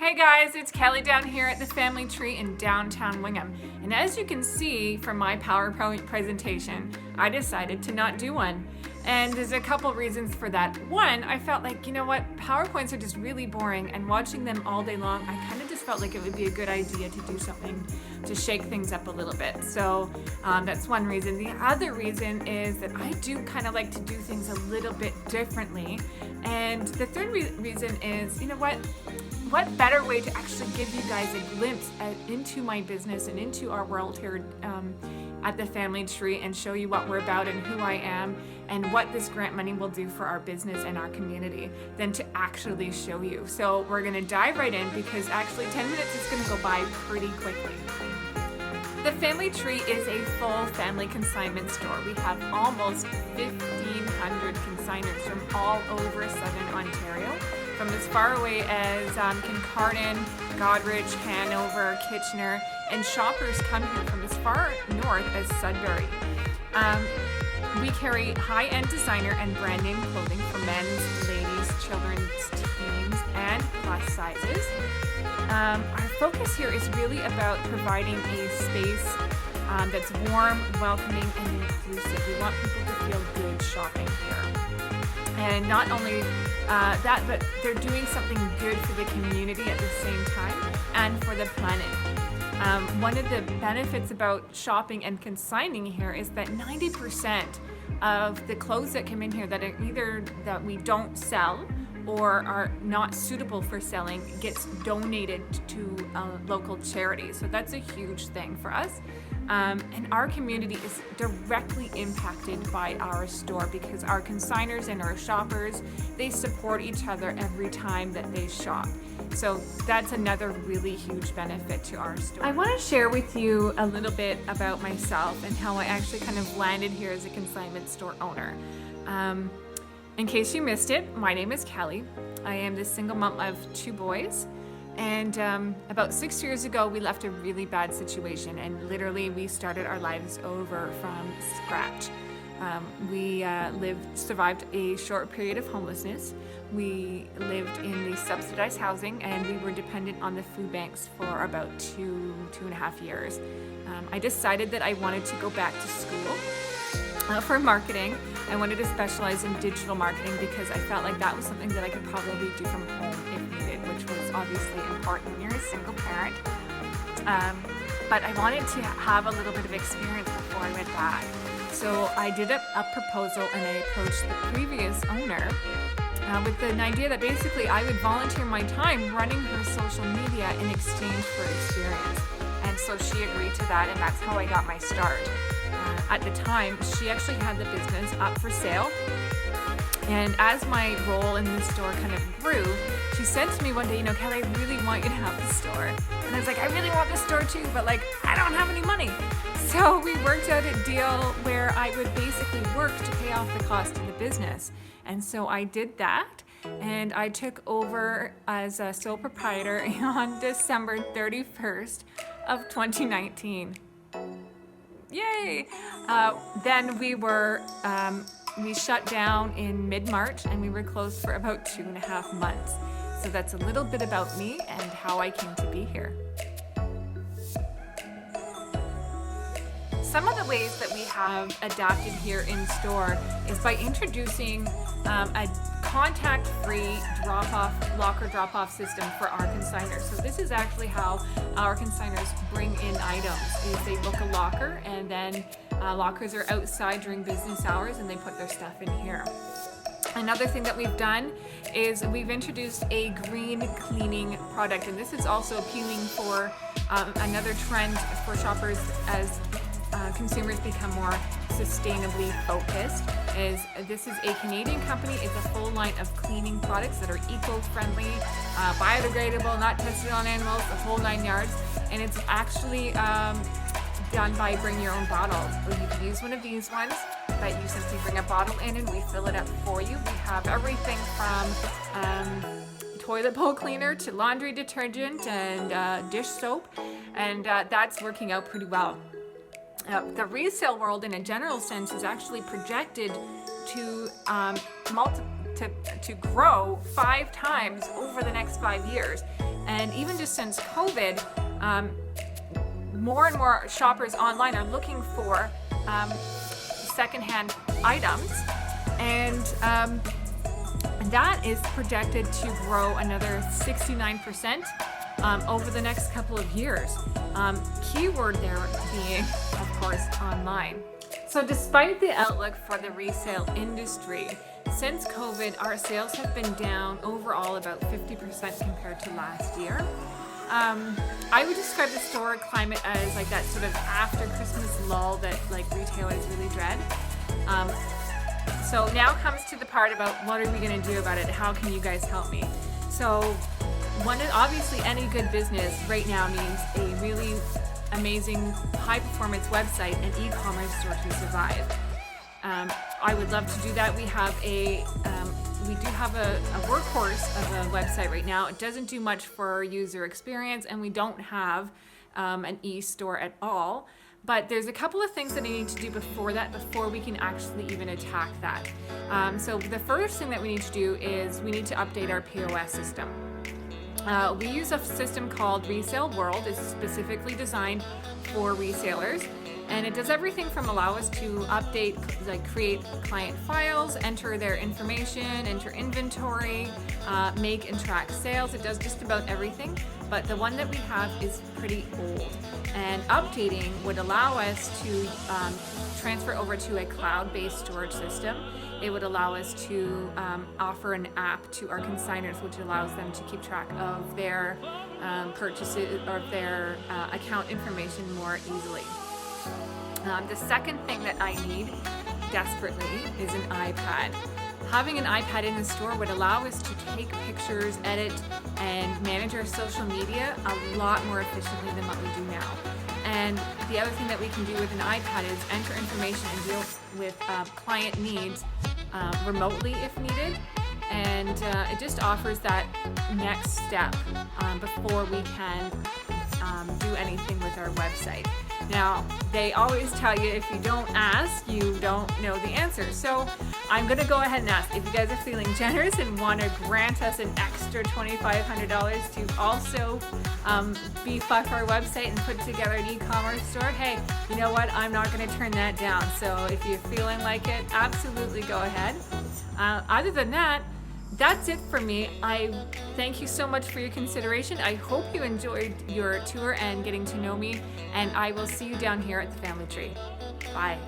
Hey guys, it's Kelly down here at the Family Tree in downtown Wingham. And as you can see from my PowerPoint presentation, I decided to not do one. And there's a couple reasons for that. One, I felt like, you know what, PowerPoints are just really boring, and watching them all day long, I kind of just felt like it would be a good idea to do something to shake things up a little bit. So that's one reason. The other reason is that I do kind of like to do things a little bit differently. And the third reason is, you know what better way to actually give you guys a glimpse into my business and into our world here at the Family Tree, and show you what we're about and who I am and what this grant money will do for our business and our community than to actually show you. So we're gonna dive right in, because actually 10 minutes is gonna go by pretty quickly. The Family Tree is a full family consignment store. We have almost 1,500 consigners from all over Southern Ontario, from as far away as Kincardine, Goderich, Hanover, Kitchener, and shoppers come here from as far north as Sudbury. We carry high-end designer and brand name clothing for men's, ladies, children's, teens, and plus sizes. Our focus here is really about providing a space that's warm, welcoming, and inclusive. We want people to feel good shopping here. And not only that, but they're doing something good for the community at the same time, and for the planet. One of the benefits about shopping and consigning here is that 90% of the clothes that come in here that are either that we don't sell or are not suitable for selling gets donated to local charities. So that's a huge thing for us. And our community is directly impacted by our store, because our consigners and our shoppers, they support each other every time that they shop. So that's another really huge benefit to our store. I want to share with you a little bit about myself and how I actually kind of landed here as a consignment store owner. In case you missed it, my name is Kelly. I am the single mom of 2 boys. And about 6 years ago, we left a really bad situation, and literally we started our lives over from scratch. We survived a short period of homelessness. We lived in the subsidized housing, and we were dependent on the food banks for about 2.5 years. I decided that I wanted to go back to school for marketing. I wanted to specialize in digital marketing, because I felt like that was something that I could probably do from home if needed, which was obviously important when you're a single parent. But I wanted to have a little bit of experience before I went back. So I did a proposal, and I approached the previous owner with the idea that basically I would volunteer my time running her social media in exchange for experience. And so she agreed to that, and that's how I got my start. At the time, she actually had the business up for sale. And as my role in the store kind of grew, she said to me one day, Kelly, I really want you to have the store. And I was like, I really want the store too, but I don't have any money. So we worked out a deal where I would basically work to pay off the cost of the business. And so I did that, and I took over as a sole proprietor on December 31st of 2019. Yay! Then we shut down in mid-March, and we were closed for about 2.5 months. So that's a little bit about me and how I came to be here. Some of the ways that we have adapted here in store is by introducing a contact-free locker drop-off system for our consigners. So this is actually how our consigners bring in items. Is they book a locker, and then lockers are outside during business hours, and they put their stuff in here. Another thing that we've done is we've introduced a green cleaning product, and this is also appealing for another trend for shoppers as consumers become more sustainably focused. This is a Canadian company. It's a full line of cleaning products that are eco-friendly, biodegradable, not tested on animals, the whole 9 yards. And it's actually done by bring your own bottles. So you can use one of these ones that you simply bring a bottle in, and we fill it up for you. We have everything from toilet bowl cleaner to laundry detergent and dish soap, and that's working out pretty well. The resale world in a general sense is actually projected to grow 5 times over the next 5 years. And even just since COVID, more and more shoppers online are looking for secondhand items, and that is projected to grow another 69% over the next couple of years. Keyword there being, of course, online. So despite the outlook for the resale industry, since COVID, our sales have been down overall about 50% compared to last year. I would describe the store climate as like that sort of after Christmas lull that like retailers really dread. So now comes to the part about what are we going to do about it? How can you guys help me? So obviously any good business right now needs a really amazing high performance website and e-commerce store to survive. I would love to do that. We do have a workhorse of a website right now. It doesn't do much for user experience, and we don't have an e-store at all. But there's a couple of things that I need to do before we can actually even attack that. So the first thing that we need to do is we need to update our POS system. We use a system called Resale World. It's specifically designed for resellers, and it does everything from allow us to update, like create client files, enter their information, enter inventory, make and track sales. It does just about everything, but the one that we have is pretty old, and updating would allow us to transfer over to a cloud-based storage system. It would allow us to offer an app to our consigners, which allows them to keep track of their purchases or their account information more easily. The second thing that I need desperately is an iPad. Having an iPad in the store would allow us to take pictures, edit, and manage our social media a lot more efficiently than what we do now. And the other thing that we can do with an iPad is enter information and deal with client needs remotely if needed. And it just offers that next step before we can do anything with our website. Now, they always tell you if you don't ask, you don't know the answer. So I'm going to go ahead and ask. If you guys are feeling generous and want to grant us an extra $2,500 to also beef up our website and put together an e-commerce store, hey, you know what? I'm not going to turn that down. So if you're feeling like it, absolutely go ahead. Other than that, that's it for me. I thank you so much for your consideration. I hope you enjoyed your tour and getting to know me, and I will see you down here at the Family Tree. Bye.